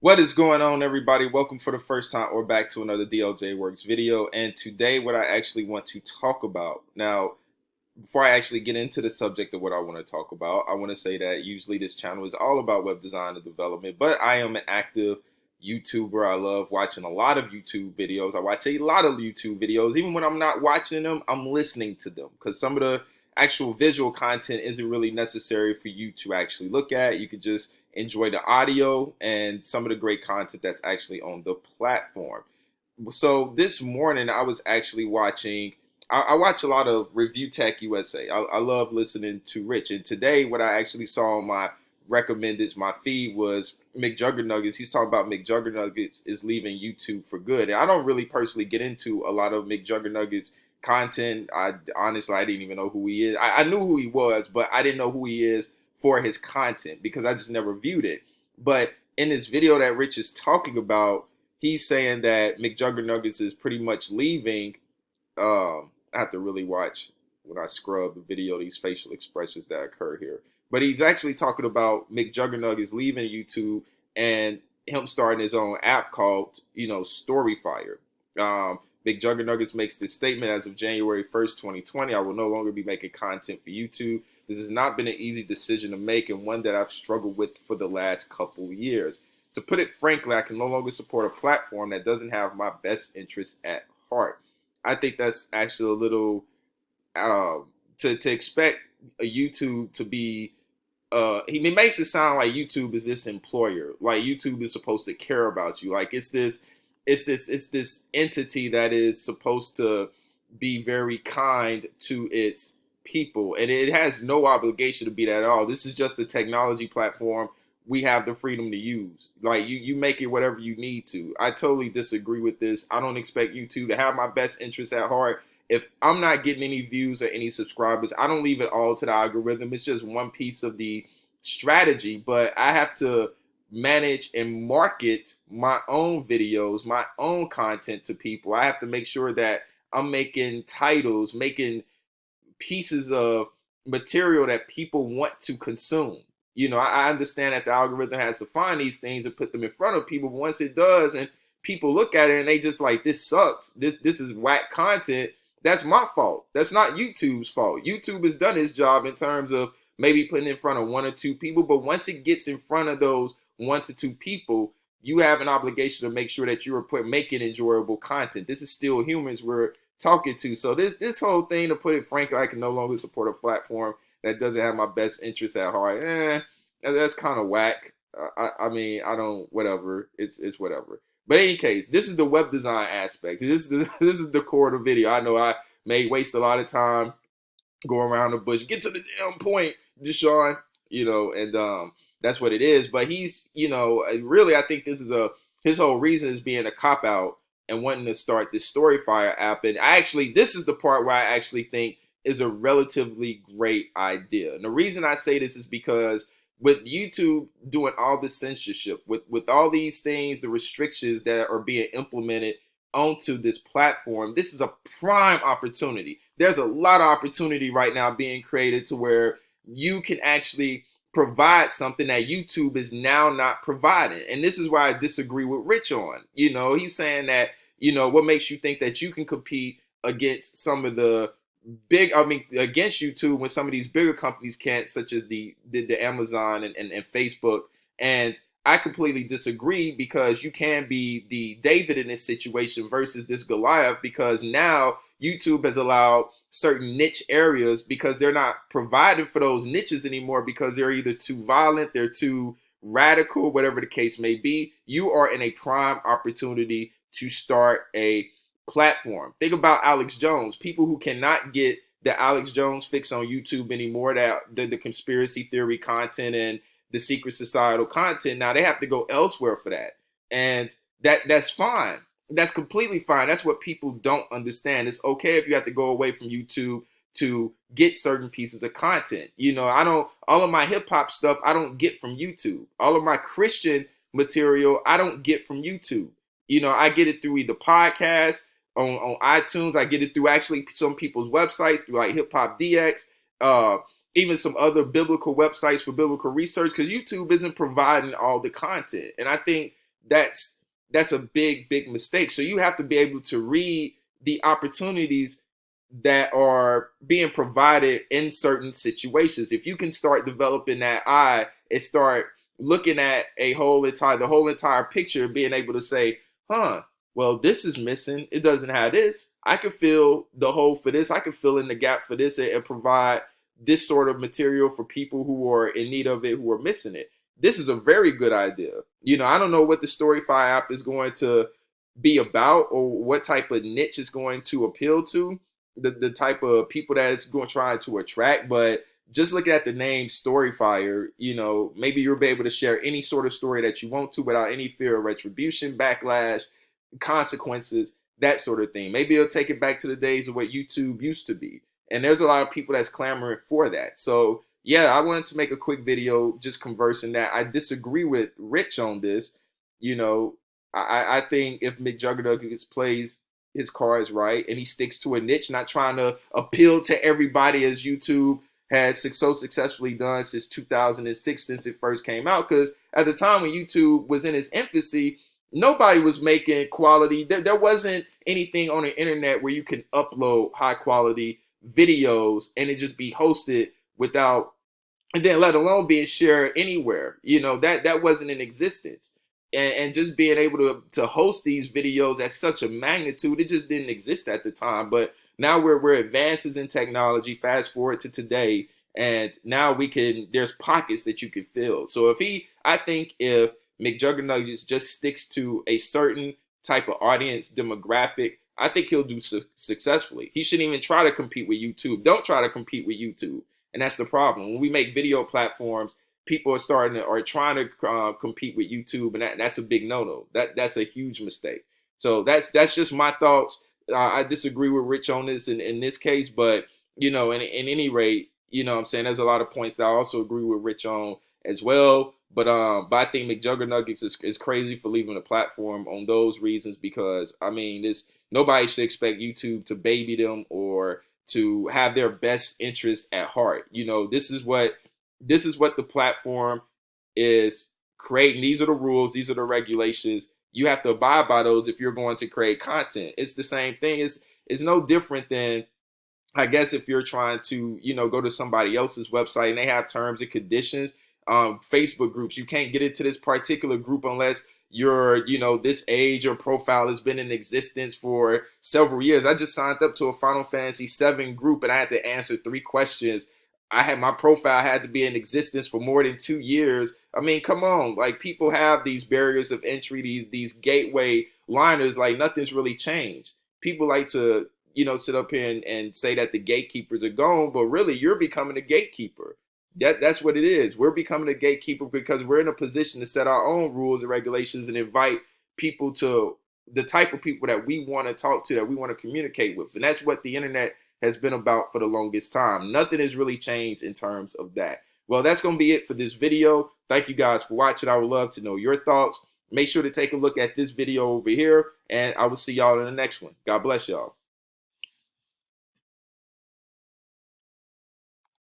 What is going on, everybody? Welcome for the first time or back to another DLJ Works video. And today, what I actually want to talk about now, before I actually get into the subject of what I want to talk about, I want to say that usually this channel is all about web design and development, but I am an active YouTuber. I love watching a lot of YouTube videos. I watch a lot of YouTube videos. Even when I'm not watching them, I'm listening to them because some of the actual visual content isn't really necessary for you to actually look at. You could just enjoy the audio and some of the great content that's actually on the platform. So this morning I was actually watching. I watch a lot of Review Tech USA. I love listening to Rich. And today, what I actually saw on my recommended my feed was McJuggernuggets. He's talking about McJuggernuggets is leaving YouTube for good. And I don't really personally get into a lot of McJuggernuggets content. I honestly I didn't even know who he is. I knew who he was, but I didn't know who he is for his content because I just never viewed it. But in this video that Rich is talking about, he's saying that McJuggernuggets is pretty much leaving. I have to really watch when I scrub the video these facial expressions that occur here. But he's actually talking about McJuggernuggets leaving YouTube and him starting his own app called, Storyfire. McJuggernuggets makes this statement as of January 1st, 2020. I will no longer be making content for YouTube. This has not been an easy decision to make and one that I've struggled with for the last couple of years. To put it frankly, I can no longer support a platform that doesn't have my best interests at heart. I think that's actually a little to expect a YouTube to be. He makes it sound like YouTube is this employer, like YouTube is supposed to care about you, like it's this entity that is supposed to be very kind to its people, and it has no obligation to be that at all. This is just a technology platform we have the freedom to use. Like you make it whatever you need to. I totally disagree with this. I don't expect YouTube to have my best interests at heart. If I'm not getting any views or any subscribers, I don't leave it all to the algorithm. It's just one piece of the strategy, but I have to manage and market my own videos, my own content to people. I have to make sure that I'm making titles, making pieces of material that people want to consume. I understand that the algorithm has to find these things and put them in front of people, but once it does and people look at it and they just like, this sucks, this is whack content, that's my fault. That's not YouTube's fault. YouTube has done its job in terms of maybe putting it in front of one or two people, but once it gets in front of those one to two people, you have an obligation to make sure that you are making enjoyable content. This is still humans we're talking to. So this whole thing, to put it frankly, I can no longer support a platform that doesn't have my best interests at heart. That's kind of whack. I mean, I don't, whatever. It's whatever. But in any case, this is the web design aspect. This is the core of the video. I know I may waste a lot of time going around the bush. Get to the damn point, Deshaun. And that's what it is. But he's, really, I think this is his whole reason is being a cop out and wanting to start this Storyfire app. And this is the part where I actually think is a relatively great idea. And the reason I say this is because with YouTube doing all the censorship, with all these things, the restrictions that are being implemented onto this platform, this is a prime opportunity. There's a lot of opportunity right now being created to where you can actually provide something that YouTube is now not providing. And this is why I disagree with Rich on. He's saying that, what makes you think that you can compete against some of the against YouTube when some of these bigger companies can't, such as the Amazon and Facebook. And I completely disagree, because you can be the David in this situation versus this Goliath, because now YouTube has allowed certain niche areas, because they're not providing for those niches anymore, because they're either too violent, they're too radical, whatever the case may be. You are in a prime opportunity to start a platform. Think about Alex Jones. People who cannot get the Alex Jones fix on YouTube anymore, that the conspiracy theory content and the secret societal content, now they have to go elsewhere for that. And that's fine. That's completely fine. That's what people don't understand. It's okay if you have to go away from YouTube to get certain pieces of content. I don't, all of my hip hop stuff I don't get from YouTube. All of my Christian material I don't get from YouTube. I get it through either podcasts, on iTunes. I get it through actually some people's websites, through like Hip Hop DX, even some other biblical websites for biblical research, because YouTube isn't providing all the content. And I think that's a big mistake. So you have to be able to read the opportunities that are being provided in certain situations. If you can start developing that eye and start looking at the whole entire picture, being able to say, huh, well, this is missing. It doesn't have this. I can fill the hole for this. I can fill in the gap for this and provide this sort of material for people who are in need of it, who are missing it. This is a very good idea. I don't know what the Storyfy app is going to be about or what type of niche it's going to appeal to, the type of people that it's going to try to attract. But just looking at the name Storyfire, maybe you'll be able to share any sort of story that you want to without any fear of retribution, backlash, consequences, that sort of thing. Maybe it'll take it back to the days of what YouTube used to be. And there's a lot of people that's clamoring for that. So yeah, I wanted to make a quick video just conversing that I disagree with Rich on this. I think if McJuggernuggets plays his cards right and he sticks to a niche, not trying to appeal to everybody as YouTube has so successfully done since 2006, since it first came out. Because at the time when YouTube was in its infancy, nobody was making quality. There wasn't anything on the internet where you can upload high quality videos and it just be hosted without, and then let alone being shared anywhere. That wasn't in existence. And just being able to host these videos at such a magnitude, it just didn't exist at the time. But now we're advances in technology, fast forward to today, and now there's pockets that you can fill. So I think if McJuggernuggets just sticks to a certain type of audience demographic, I think he'll do successfully. He shouldn't even try to compete with YouTube. Don't try to compete with YouTube. And that's the problem. When we make video platforms, people are trying to compete with YouTube, and that's a big no-no. That's a huge mistake. So that's just my thoughts. I disagree with Rich on this in this case, but in any rate, what I'm saying, there's a lot of points that I also agree with Rich on as well. But I think McJuggernuggets is crazy for leaving the platform on those reasons, because nobody should expect YouTube to baby them or to have their best interests at heart. This is what the platform is creating. These are the rules. These are the regulations. You have to abide by those if you're going to create content. It's the same thing. It's no different than, I guess, if you're trying to, go to somebody else's website and they have terms and conditions. Facebook groups, you can't get into this particular group unless you're, this age or profile has been in existence for several years. I just signed up to a Final Fantasy VII group and I had to answer 3 questions. My profile had to be in existence for more than 2 years. Come on, like, people have these barriers of entry, these gateway liners, like nothing's really changed. People like to, sit up here and say that the gatekeepers are gone, but really you're becoming a gatekeeper. That's what it is. We're becoming a gatekeeper because we're in a position to set our own rules and regulations and invite people to the type of people that we want to talk to, that we want to communicate with. And that's what the internet has been about for the longest time. Nothing has really changed in terms of that. Well, that's going to be it for this video. Thank you guys for watching. I would love to know your thoughts. Make sure to take a look at this video over here, and I will see y'all in the next one. God bless y'all.